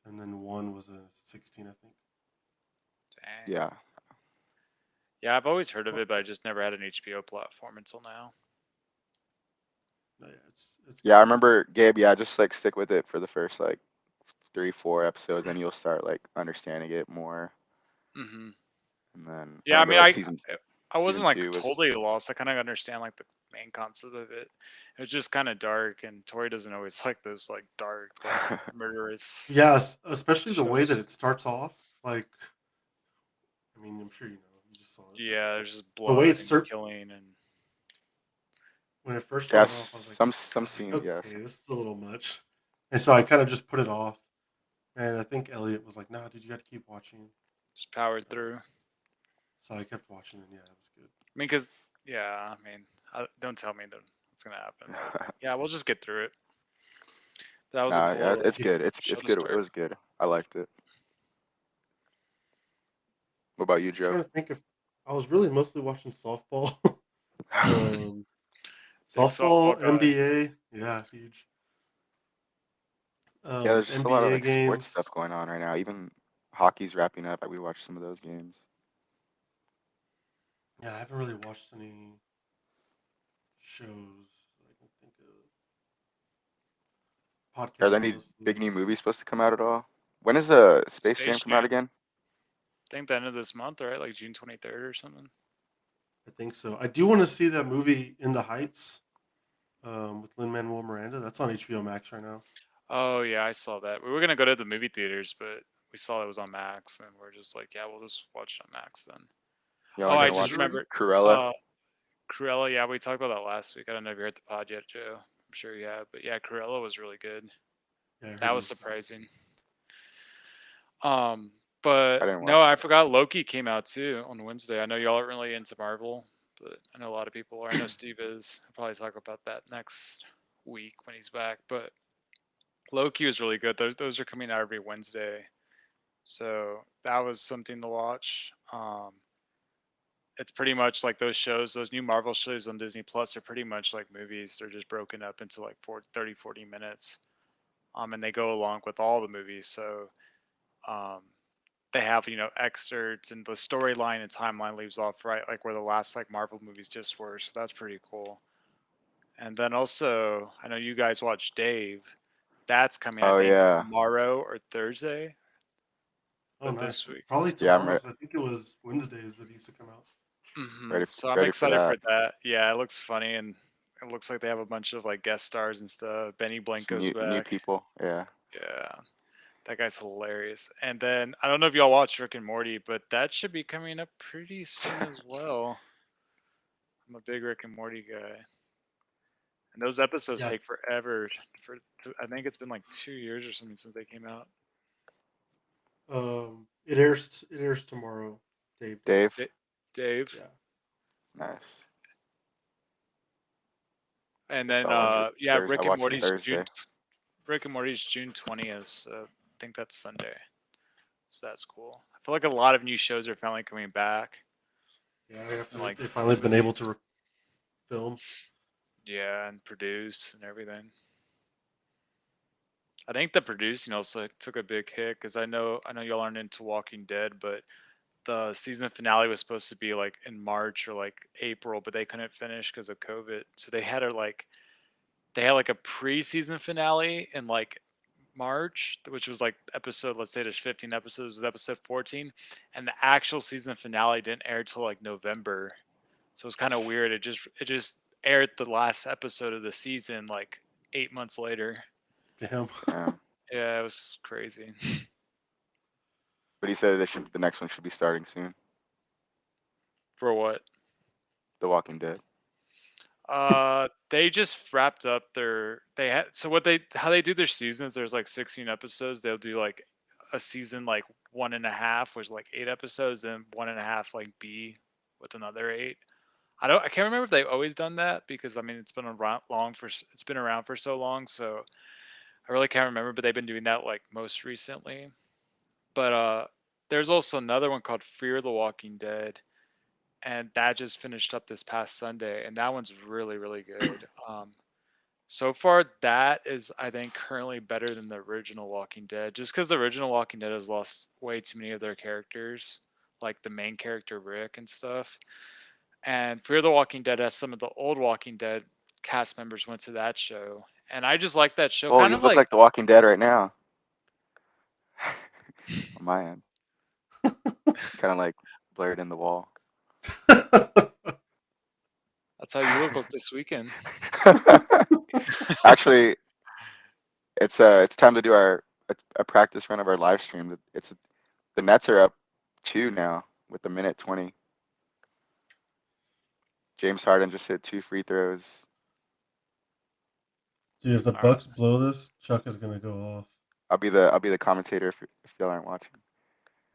and then 1 was in 16, I think. Dang. Yeah. Yeah, I've always heard of it, but I just never had an HBO platform until now. No, yeah, it's Yeah, I remember Gabe, yeah, just like stick with it for the first like 3, 4 episodes, then you'll start like understanding it more. Mm-hmm. and then Yeah, I went into mean, like I season I wasn't like 2 was totally lost. I kind of understand like the main concept of it. It was just kind of dark, and Tori doesn't always like those like dark, like murderous Yes, especially the way that shows. it starts off. Like, I mean, I'm sure you know, you just saw it. But Yeah, there's just the way blood it's and killing, and when it first yeah, started off, some scene, yes. okay, this is a little much, and so I kind of just put it off. And I think Elliot was like, "Nah, dude, you got to keep watching." just powered through. So I kept watching, and yeah, it was good. I mean, cause yeah, I mean, don't tell me that it's gonna happen, but yeah, we'll just get through it. That was a Nah, cool yeah, little it's Yeah, good. show It's to good. It start. was good. I liked it. What about you, I'm Joe? trying to think if I was really mostly watching softball. um, Big softball softball, guy. NBA, yeah, huge. Yeah, there's just a lot of NBA like sports games. stuff going on right now. Even hockey's wrapping up. We watched some of those games. Yeah, I haven't really watched any shows that I can think of. Are there Podcasts any big mostly. new movies supposed to come out at all? When does Space Jam Space come out Jam. again? I think the end of this month, right? Like June 23rd or something. I think so. I do want to see that movie In the Heights with Lin-Manuel Miranda. That's on HBO Max right now. Oh yeah, I saw that. We were gonna go to the movie theaters, but we saw it was on Max, and we're just like, yeah, we'll just watch it on Max then. Y'all Oh, aren't I gonna That's just watch usually remembered. Cruella? Uh, Cruella. Yeah, we talked about that last week. I don't know if you heard the pod yet, Joe. I'm sure you have, but yeah, Cruella was really good. yeah, I heard That it was was surprising. But I didn't no, watch I it. forgot Loki came out too on Wednesday. I know y'all aren't really into Marvel, but I know a lot of people are. I know Steve is. I'll probably talk about that next week when he's back. But Loki was really good. Those are coming out every Wednesday, so that was something to watch. It's pretty much like those shows, those new Marvel shows on Disney Plus are pretty much like movies. They're just broken up into like 40 minutes. And they go along with all the movies. So um, they have, excerpts, and the storyline and timeline leaves off right like where the last like Marvel movies just were. So that's pretty cool. And then also, I know you guys watch Dave. That's coming, I Oh think, yeah, tomorrow or Thursday, Oh, but this nice. week. Probably yeah. tomorrow because I think it was Wednesdays that it used to come out. So I'm Ready for excited for that. that. Yeah, it looks funny, and it looks like they have a bunch of like guest stars and stuff. Benny Some Blanco's new back. people. Yeah. Yeah, that guy's hilarious. And then I don't know if y'all watch Rick and Morty, but that should be coming up pretty soon as well. I'm a big Rick and Morty guy, and those episodes Yeah. take forever. I think it's been like 2 years or something since they came out. It airs. It airs tomorrow. Dave does. Dave. Dave, Yeah. Nice. and Guess then I'll watch it yeah, Thursday. I watch it Thursday. Rick and Morty's June 20th. So I think that's Sunday. So that's cool. I feel like a lot of new shows are finally coming back. Yeah. And like, They've finally been able to film. yeah, and produce and everything. I think the producing also took a big hit because I know y'all aren't into Walking Dead, but the season finale was supposed to be like in March or like April, but they couldn't finish because of COVID. So they had like a pre-season finale in like March, which was like episode. Let's say there's 15 episodes. It was episode 14, and the actual season finale didn't air till like November. So it's kind of weird. It just aired the last episode of the season like 8 months later. Damn. Damn. Yeah, it was crazy. But he said the next one should be starting soon. For what? The Walking Dead. They just wrapped up they had so what they how they do their seasons. There's like 16 episodes. They'll do like a season like 1.5, which is like 8 episodes, and 1.5 like B with another 8. I can't remember if they've always done that because I mean it's been around for so long, so I really can't remember. But they've been doing that like most recently. But there's also another one called Fear the Walking Dead, and that just finished up this past Sunday, and that one's really really good. So far, that is I think currently better than the original Walking Dead, just because the original Walking Dead has lost way too many of their characters, like the main character Rick and stuff. And Fear the Walking Dead has some of the old Walking Dead cast members went to that show, and I just like that show. Oh, Kind you of look like like The Walking Dead right now. On my end. Kind of like blurred in the wall. That's how you look like this weekend. Actually, it's time to do a practice run of our live stream. The Nets are up 2 now with a minute 20. James Harden just hit 2 free throws. Dude, if the All Bucks blow this, Chuck is gonna go off. I'll be the commentator if y'all aren't watching.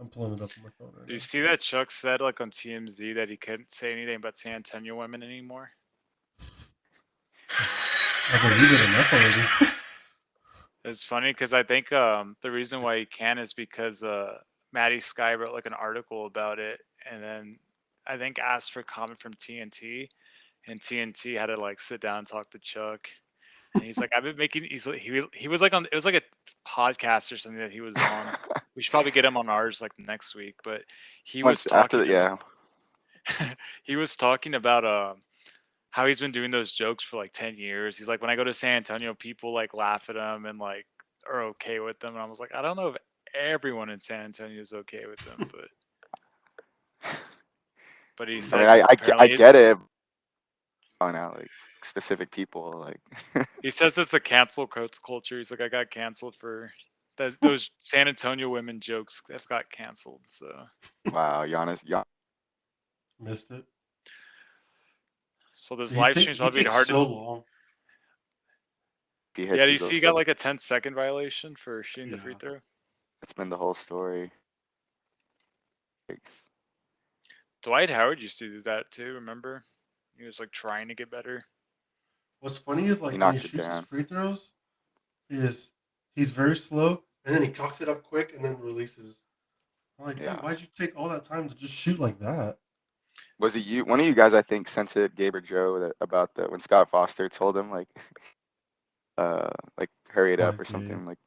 I'm pulling it up on my phone right Do you now. see that Chuck said like on TMZ that he couldn't say anything about San Antonio women anymore? I believe it enough already. It's funny because I think the reason why he can is because Maddie Sky wrote like an article about it, and then I think asked for comment from TNT, and TNT had to like sit down and talk to Chuck, and he's like, I've been making. He was like on, it was like a podcast or something that he was on. We should probably get him on ours like next week, but he was Once after talking. yeah. He was talking about how he's been doing those jokes for like 10 years. He's like, when I go to San Antonio, people like laugh at him and like are okay with them. And I was like, I don't know if everyone in San Antonio is okay with them, but he I says mean, I apparently get it. On out like specific people like. he says it's the cancel culture. He's like, I got canceled for those San Antonio women jokes that got canceled. So Wow, Giannis. Missed it. so this He live take- stream's he probably takes hard so to. long. He hits Yeah, do you his see he little got like a 10-second violation for shooting the free Yeah. throw? It's been the whole story. Dwight Howard used to do that too. Remember, he was like trying to get better. What's funny is like He when he knocked it shoots his down. free throws, he's very slow, and then he cocks it up quick and then releases. I'm like, Yeah. dude, why'd you take all that time to just shoot like that? Was it you? One of you guys, I think, sent it, Gabe or Joe, about when Scott Foster told him like hurry it up or Like, something like.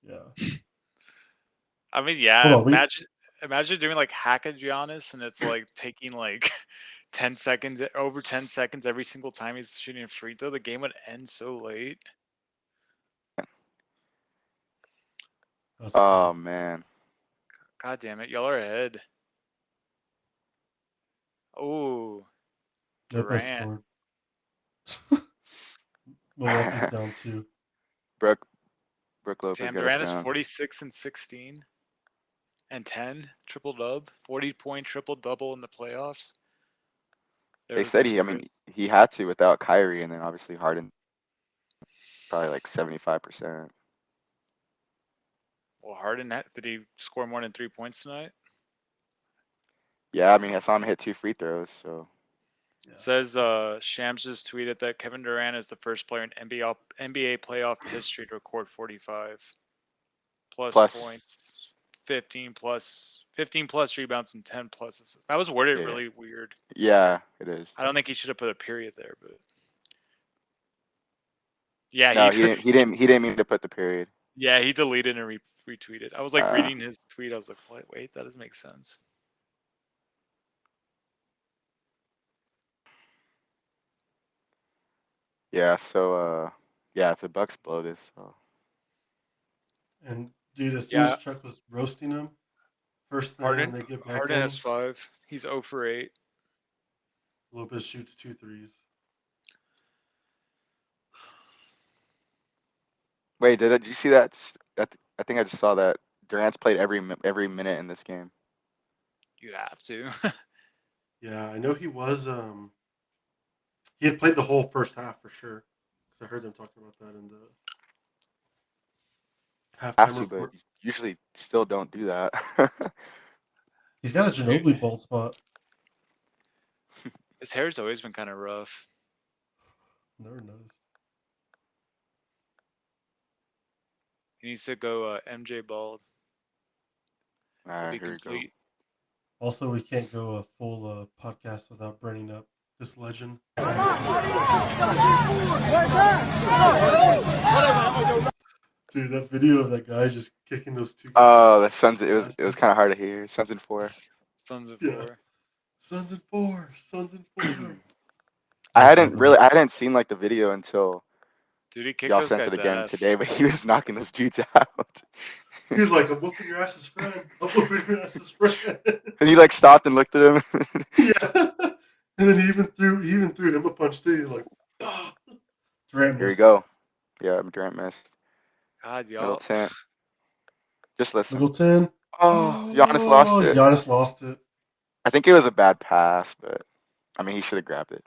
Yeah. I mean, yeah. Hold on, Imagine doing like hack a Giannis, and it's like taking like 10 seconds, over 10 seconds every single time he's shooting a free throw. The game would end so late. That's Oh tough. man. God damn it, y'all are ahead. Oh, Yep, I Durant. scored. Milwaukee's down 2. Brook Lopez Damn, got Durant it is down. 46 and 16 and 10 triple dub, 40-point triple double in the playoffs. They said he had to without Kyrie, and then obviously Harden probably like 75%. Well, Harden did he score more than 3 points tonight? Yeah, I mean I saw him hit 2 free throws, so. It says Shams just tweeted that Kevin Durant is the first player in NBA playoff history to record 45 plus points, 15 plus rebounds, and 10 plus assists. That was worded Yeah. really weird. Yeah, it is. I don't think he should have put a period there, but yeah, No, he didn't mean to put the period. Yeah, he deleted and retweeted. I was like reading his tweet. I was like, wait, that doesn't make sense. Yeah, so yeah, if the Bucks blow this, And dude, as soon as Chuck was roasting him, first thing when they get back Harden in, has 5. He's 0 for 8. Lopez shoots 2 threes. Wait, did you see that? I think I just saw that Durant's played every minute in this game. You have to. Yeah, I know he was. He had played the whole first half for sure. Because I heard them talking about that in the halftime Have to, but report. usually still don't do that. He's got a Ginobili bald spot. His hair's always been kind of rough. Never noticed. He needs to go MJ bald. All right, Be here we go. complete. Also, we can't go a full podcast without bringing up this legend. Dude, that video of that guy just kicking those 2 guys. Oh, the Suns. It was kind of hard to hear. Suns in 4. Suns of Yeah. 4. Suns in 4. Suns in 4. I hadn't seen like the video until Dude, he kicked y'all those sent guys' it again ass. today, but he was knocking those dudes out. He was like, "I'm whooping your ass's friend. I'm whooping your ass's friend." And he like stopped and looked at him. Yeah. And then he even threw him a punch too. He's like, "Ah." Durant Here we missed. go. Yeah, Durant missed. God, y'all. Middleton. Just listen. Middleton. Oh, Giannis lost it. Giannis lost it. I think it was a bad pass, but I mean, he should have grabbed it.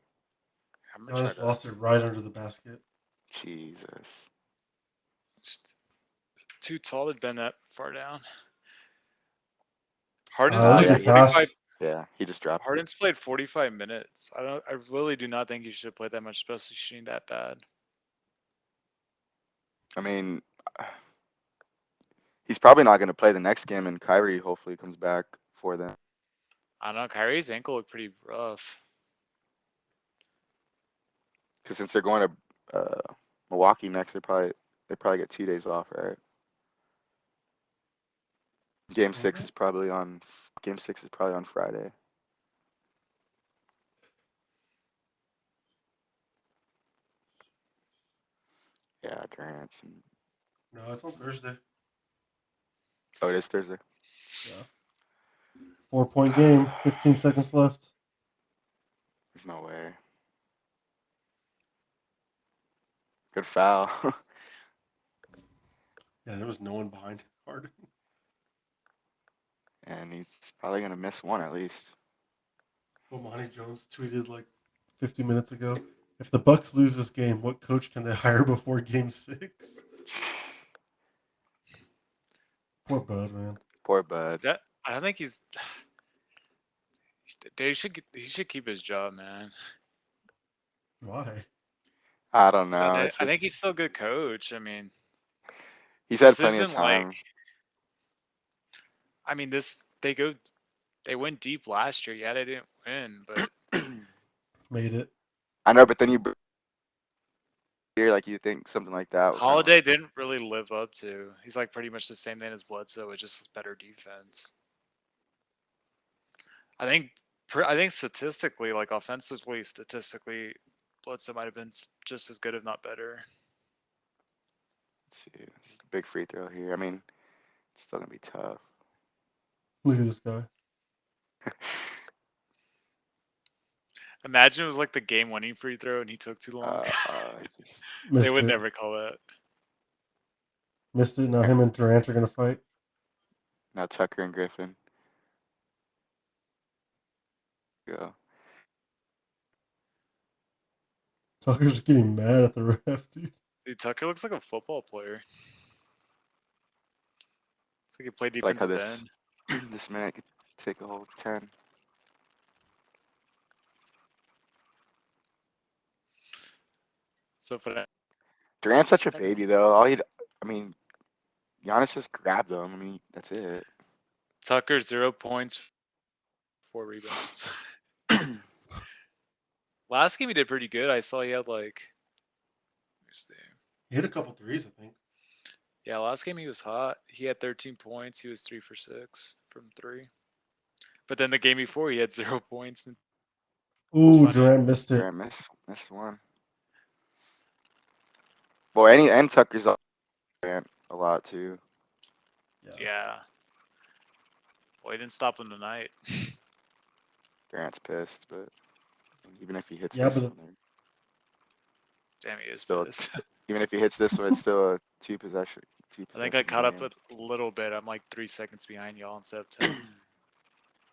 I'm gonna try Giannis to. lost it right under the basket. Jesus. It's too tall to bend that far down. Harden's That was a played yeah, good he- 45. pass. Yeah, he just dropped it. Harden's played 45 minutes. I really do not think he should have played that much, especially shooting that bad. I mean, he's probably not going to play the next game, and Kyrie hopefully comes back for them. I don't know. Kyrie's ankle looked pretty rough. Because since they're going to Milwaukee next, they probably get 2 days off, right? Game 6 is probably on Friday. Yeah, Durant's. No, it's on Thursday. Oh, it is Thursday. Yeah. 4-point game. 15 seconds left. There's no way. Good foul. Yeah, there was no one behind Harden. And he's probably going to miss one at least. Bomani Jones tweeted like 50 minutes ago, "If the Bucks lose this game, what coach can they hire before Game 6?" Poor Bud, man. Poor Bud. I don't think he's. He should keep his job, man. Why? I don't So know. I think he's still a good coach. I mean, He's had this plenty of isn't time. like. I mean, they went deep last year. Yeah, they didn't win, but Made it. I know, but then you here like you think something like that. would kinda Holiday like- didn't really live up to. He's like pretty much the same thing as Bledsoe, with just better defense. I think statistically, like offensively, Bledsoe might have been just as good, if not better. Let's see. This is a big free throw here. I mean, it's still gonna be tough. Look at this guy. Imagine it was like the game-winning free throw and he took too long. Just- Missed They would it. never call that. Missed it. Now him and Durant are going to fight. now Tucker and Griffin. Go. Tucker's getting mad at the ref, dude. Dude, Tucker looks like a football player. Looks like he played Like how defensive this end. this minute could take a whole 10. So for that, Durant's such a baby though. I mean, Giannis just grabbed him. I mean, that's it. Tucker 0 points, 4 rebounds. Last game he did pretty good. I saw he had like. Let me see. He hit a couple threes, I think. Yeah, last game he was hot. He had 13 points. He was 3 for 6 from 3. But then the game before he had 0 points. And Ooh, funny. Durant missed it. Durant missed one. Well, and Tucker's on Durant a lot too. yeah. Well, he didn't stop him tonight. Durant's pissed, but even if he hits Yeah, this but- one, Damn, he is Still- pissed. even if he hits this one, it's still a two possession. I think I caught up with a little bit. I'm like 3 seconds behind y'all instead of 10.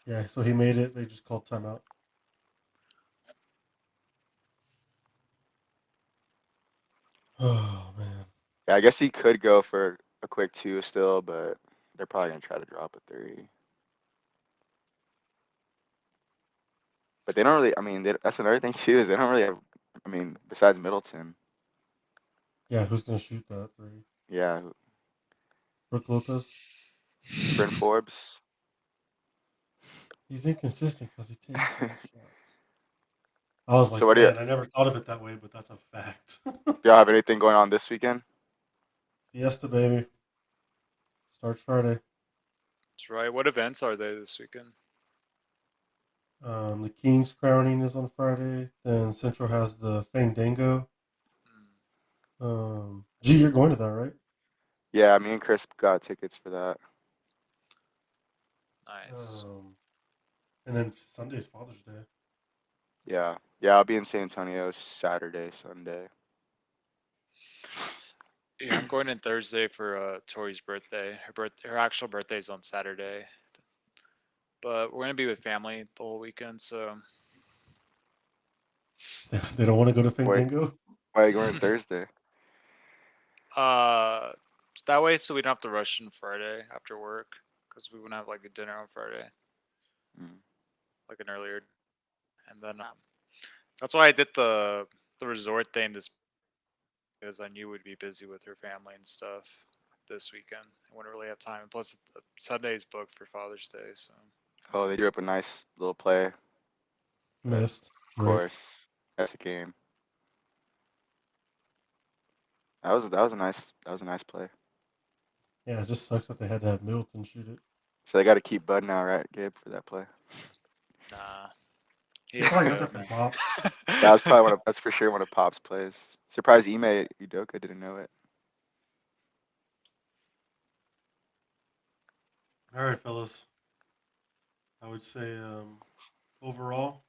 Yeah, so he made it. They just called timeout. Oh, man. Yeah, I guess he could go for a quick 2 still, but they're probably gonna try to drop a 3. But they don't really. I mean, that's another thing too is they don't really have. I mean, besides Middleton, Yeah, who's going to shoot that three? yeah, Brook Lopez? Bryn Forbes. He's inconsistent because he takes bad shots. I was like, So what do you- man, I never thought of it that way, but that's a fact. Do y'all have anything going on this weekend? Fiesta, baby. Starts Friday. That's right. What events are there this weekend? The King's crowning is on Friday. Then Central has the Fandango. Hmm. G, you're going to that, right? Yeah, me and Chris got tickets for that. Nice. And then Sunday's Father's Day. Yeah, I'll be in San Antonio Saturday, Sunday. Yeah, I'm going in Thursday for Tori's birthday. Her actual birthday's on Saturday, but we're gonna be with family the whole weekend. So They don't want to go to Fandango. Why are you going Thursday? that way, so we don't have to rush in Friday after work, because we wouldn't have like a dinner on Friday, Mm. like an earlier, and then that's why I did the resort thing this, because I knew we'd be busy with her family and stuff this weekend. I wouldn't really have time. And plus, Sunday's booked for Father's Day, so. Oh, they drew up a nice little play. Missed. Of course, that's a game. That was a nice play. Yeah, it just sucks that they had to have Middleton shoot it. So they got to keep Bud now, right, Gabe, for that play? Nah. He He is probably got good, that from man. Pops. That was probably that's for sure one of Pop's plays. Surprised Ime Udoka didn't know it. All right, fellas. I would say overall,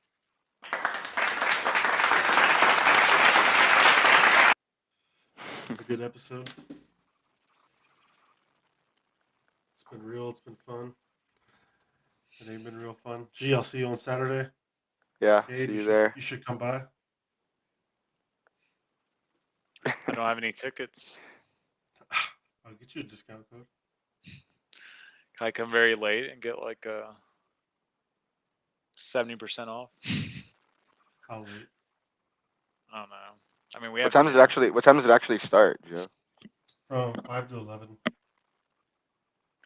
it was a good episode. It's been real. It's been fun. It ain't been real fun. G, I'll see you on Saturday. Yeah, Gabe, see you should, there. You should come by. I don't have any tickets. I'll get you a discount code. Can I come very late and get like a 70% off? How late? I don't know. I mean, we What have time does it actually start, Joe? From 5 to 11.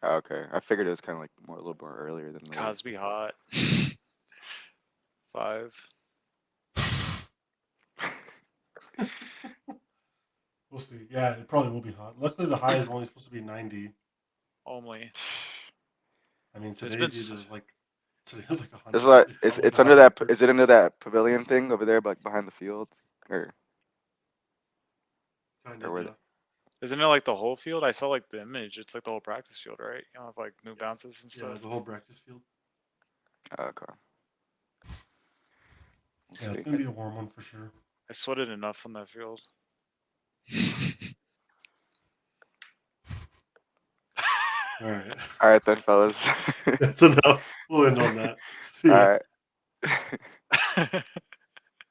Oh, okay, I figured it was kind of like a little more earlier than later. Cosby hot. 5. We'll see. Yeah, it probably will be hot. Luckily, the high is only supposed to be 90. Only. I mean, There's today, been dude, today was like 100. There's like It it's felt like it's under that 113. is it under that pavilion thing over there, like behind the field, or Kind or of, where? yeah. Isn't it like the whole field? I saw like the image. It's like the whole practice field, right? You know, have like new bounces and Yeah, stuff. the whole practice field. Oh, okay. Yeah, We'll it's see. going to be a warm one for sure. I sweated enough on that field. All right. All right then, fellas. That's enough. We'll end on that. See All ya. right.